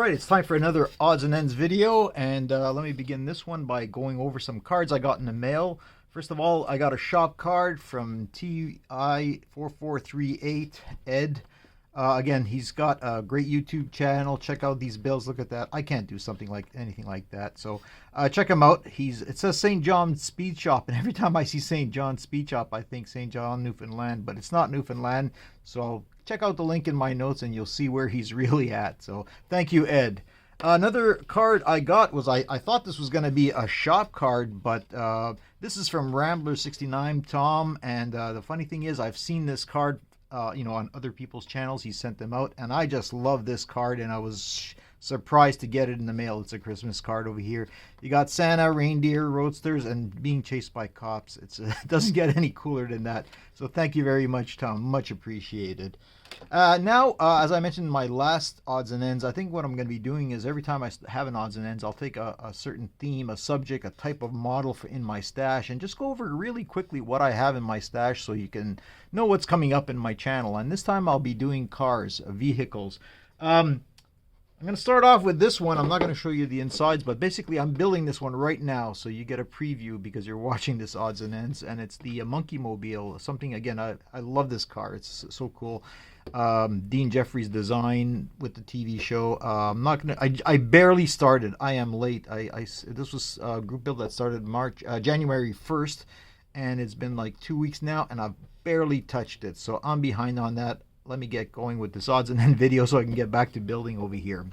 Alright, it's time for another odds and ends video, and let me begin this one by going over some cards I got in the mail. First of all, I got a shop card from TI4438 Ed. Again, he's got a great YouTube channel. Check out these bills. Look at that. I can't do anything like that. So check him out. It says St. John's Speed Shop, and every time I see St. John's Speed Shop, I think St. John, Newfoundland, but it's not Newfoundland. So check out the link in my notes, and you'll see where he's really at. So thank you, Ed. Another card I got was I thought this was going to be a shop card, but this is from Rambler69 Tom, and the funny thing is I've seen this card on other people's channels. He sent them out, and I just love this card, and I was surprised to get it in the mail. It's a Christmas card over here. You got Santa, reindeer, roadsters, and being chased by cops. It doesn't get any cooler than that. So thank you very much, Tom. Much appreciated. Now, as I mentioned in my last odds and ends, I think what I'm going to be doing is every time I have an odds and ends, I'll take a certain theme, a subject, a type of model in my stash, and just go over really quickly what I have in my stash so you can know what's coming up in my channel. And this time I'll be doing cars, vehicles. I'm going to start off with this one. I'm not going to show you the insides, but basically I'm building this one right now, so you get a preview because you're watching this odds and ends. And it's the Monkey Mobile. Something, again, I love this car. It's so cool. Dean Jeffrey's design with the TV show. I barely started. I am late. This was a group build that started January 1st, and it's been like 2 weeks now, and I've barely touched it. So I'm behind on that. Let me get going with this odds and end video so I can get back to building over here.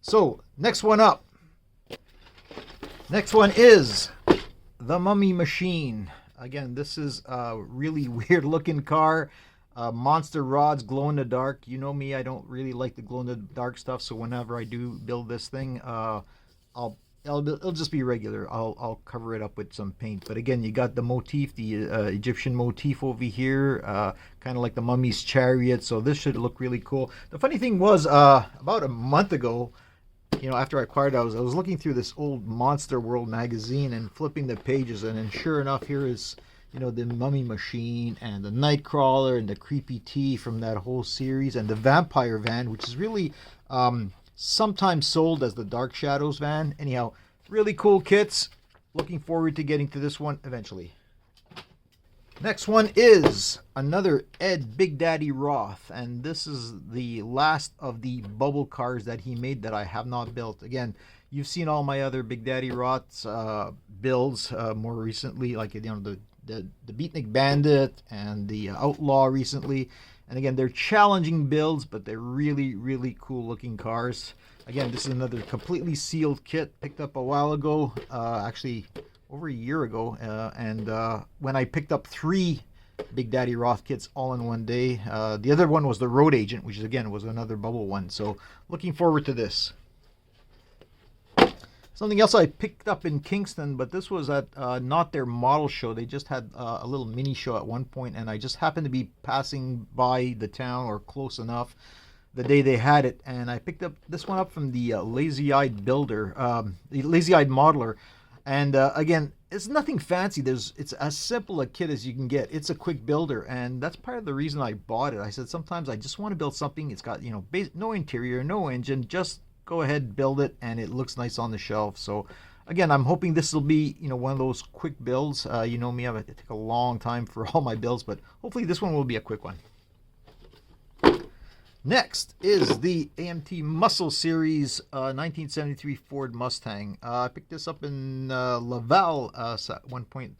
So next one up. Next one is the Mummy Machine. Again, this is a really weird looking car. Monster rods, glow in the dark. You know me, I don't really like the glow in the dark stuff, so whenever I do build this thing, it'll just be regular. I'll cover it up with some paint. But again, you got the motif, the Egyptian motif over here, kind of like the mummy's chariot. So this should look really cool. The funny thing was, about a month ago, after I acquired it, I was looking through this old Monster World magazine and flipping the pages, and then sure enough, here is the Mummy Machine and the Nightcrawler and the Creepy T from that whole series, and the Vampire van, which is really sometimes sold as the Dark Shadows van. Anyhow, really cool kits. Looking forward to getting to this one eventually. Next one is another Ed Big Daddy Roth, and this is the last of the bubble cars that he made that I have not built. Again, you've seen all my other Big Daddy Roth's builds more recently, like the Beatnik Bandit and the Outlaw recently. And again, they're challenging builds, but they're really, really cool looking cars. Again, this is another completely sealed kit picked up a while ago, actually over a year ago. And when I picked up 3 Big Daddy Roth kits all in one day, the other one was the Road Agent, which again was another bubble one. So looking forward to this. Something else I picked up in Kingston, but this was at not their model show. They just had a little mini show at one point, and I just happened to be passing by the town or close enough the day they had it, and I picked up this one up from the Lazy-Eyed Builder, the Lazy-Eyed Modeler. And again, it's nothing fancy. It's as simple a kit as you can get. It's a quick builder, and that's part of the reason I bought it. I said sometimes I just want to build something. It's got no interior, no engine, just go ahead, build it, and it looks nice on the shelf. So again, I'm hoping this will be one of those quick builds. You know me, I take a long time for all my builds, but hopefully this one will be a quick one. Next is the AMT Muscle Series 1973 Ford Mustang. I picked this up in Laval at one point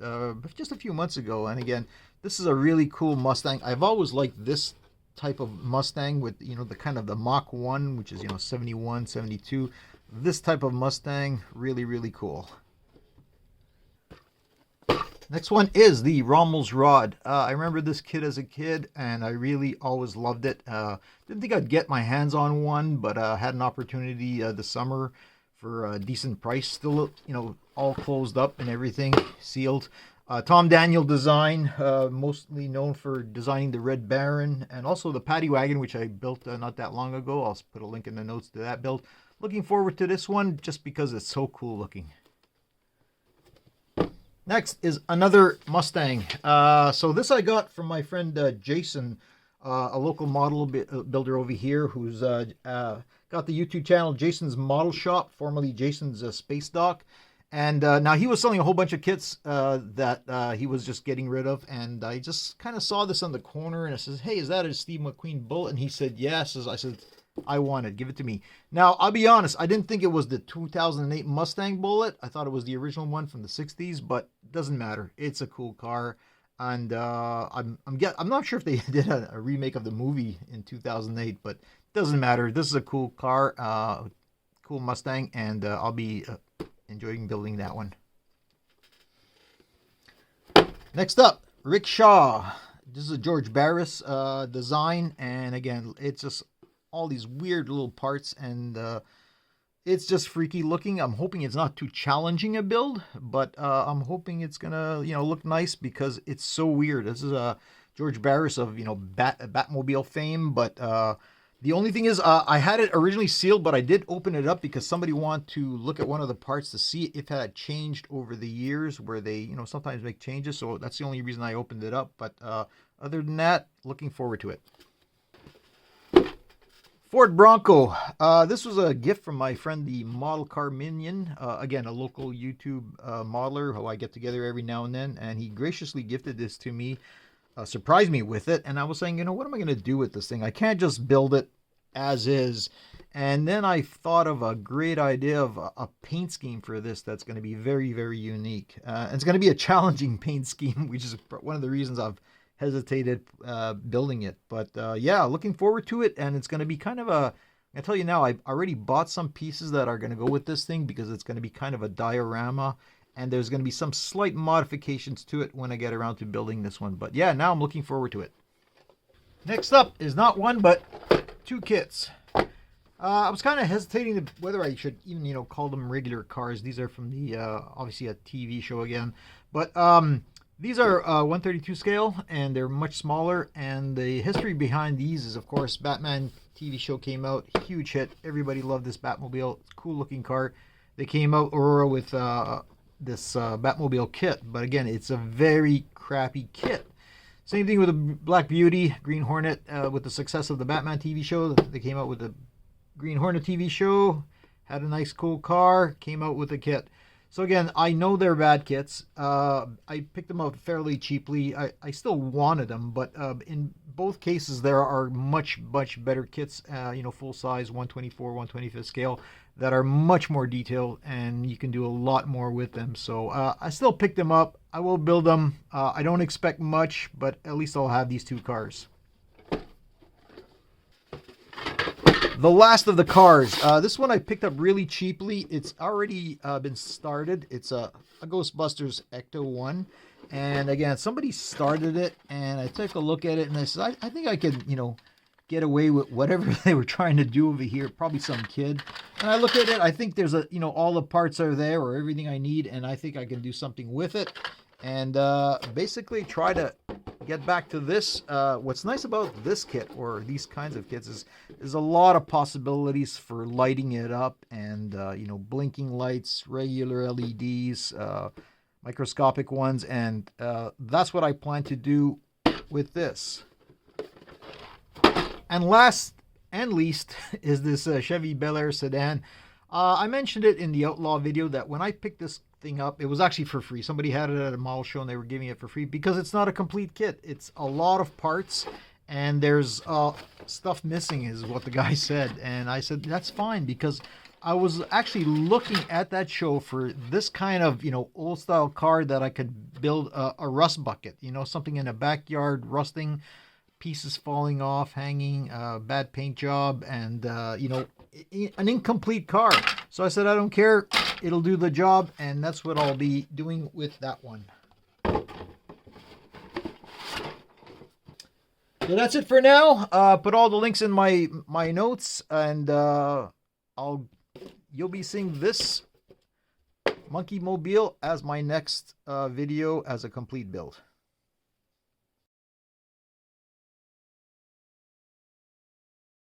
just a few months ago, and again, this is a really cool Mustang. I've always liked this type of Mustang with the kind of the Mach 1, which is 71, 72. This type of Mustang, really, really cool. Next one is the Rommel's Rod. I remember this kit as a kid, and I really always loved it. Didn't think I'd get my hands on one, but had an opportunity this summer for a decent price. Still, all closed up and everything, sealed. Tom Daniel design, mostly known for designing the Red Baron and also the Paddy Wagon, which I built not that long ago. I'll put a link in the notes to that build. Looking forward to this one just because it's so cool looking. Next is another Mustang. So this I got from my friend Jason, a local model builder over here who's Got the YouTube channel Jason's Model Shop, formerly Jason's Space Dock. And now he was selling a whole bunch of kits that he was just getting rid of. And I just kind of saw this on the corner and I says, hey, is that a Steve McQueen bullet? And he said, yes. I said, I want it. Give it to me. Now, I'll be honest. I didn't think it was the 2008 Mustang bullet. I thought it was the original one from the 60s, but it doesn't matter. It's a cool car. And I'm not sure if they did a remake of the movie in 2008, but it doesn't matter. This is a cool car, cool Mustang, and I'll be enjoying building that one. Next up, Rickshaw. This is a George Barris design, and again, it's just all these weird little parts, and it's just freaky looking. I'm hoping it's not too challenging a build, but I'm hoping it's gonna look nice because it's so weird. This is a George Barris of Batmobile fame, but the only thing is, I had it originally sealed, but I did open it up because somebody wanted to look at one of the parts to see if it had changed over the years, where they, sometimes make changes. So that's the only reason I opened it up. But other than that, looking forward to it. Ford Bronco. This was a gift from my friend, the Model Car Minion. Again, a local YouTube modeler who I get together every now and then. And he graciously gifted this to me. Surprised me with it, and I was saying, what am I going to do with this thing? I can't just build it as is. And then I thought of a great idea of a paint scheme for this that's going to be very, very unique. It's going to be a challenging paint scheme, which is one of the reasons I've hesitated building it. But yeah, looking forward to it, and it's going to be kind of a... I tell you now, I already bought some pieces that are going to go with this thing because it's going to be kind of a diorama. And there's going to be some slight modifications to it when I get around to building this one. But yeah, now I'm looking forward to it. Next up is not one, but two kits. I was kind of hesitating whether I should even, call them regular cars. These are from the, obviously a TV show again. But these are 132 scale, and they're much smaller. And the history behind these is, of course, Batman TV show came out. Huge hit. Everybody loved this Batmobile. Cool looking car. They came out, Aurora, with... this Batmobile kit, but again, it's a very crappy kit. Same thing with the Black Beauty, Green Hornet. With the success of the Batman TV show, they came out with the Green Hornet TV show, had a nice cool car, came out with a kit. So again, I know they're bad kits. I picked them up fairly cheaply. I still wanted them, but in both cases, there are much better kits, full size 124, 125th scale, that are much more detailed, and you can do a lot more with them. So I still picked them up. I will build them. I don't expect much, but at least I'll have these two cars. The last of the cars. This one I picked up really cheaply. It's already been started. It's a Ghostbusters Ecto 1. And again, somebody started it, and I took a look at it, and I said, I think I could, get away with whatever they were trying to do over here. Probably some kid. And I look at it, I think there's all the parts are there, or everything I need, and I think I can do something with it. And basically try to get back to this. What's nice about this kit, or these kinds of kits, is there's a lot of possibilities for lighting it up, and blinking lights, regular LEDs, microscopic ones, and that's what I plan to do with this. And last and least is this Chevy Bel Air sedan. I mentioned it in the Outlaw video that when I picked this thing up, it was actually for free. Somebody had it at a model show and they were giving it for free because it's not a complete kit. It's a lot of parts, and there's stuff missing, is what the guy said. And I said, that's fine, because I was actually looking at that show for this kind of, old style car that I could build a rust bucket, something in a backyard rusting, pieces falling off, hanging, bad paint job, and, an incomplete car. So I said, I don't care. It'll do the job, and that's what I'll be doing with that one. So that's it for now. Put all the links in my notes, and you'll be seeing this Monkey Mobile as my next video as a complete build.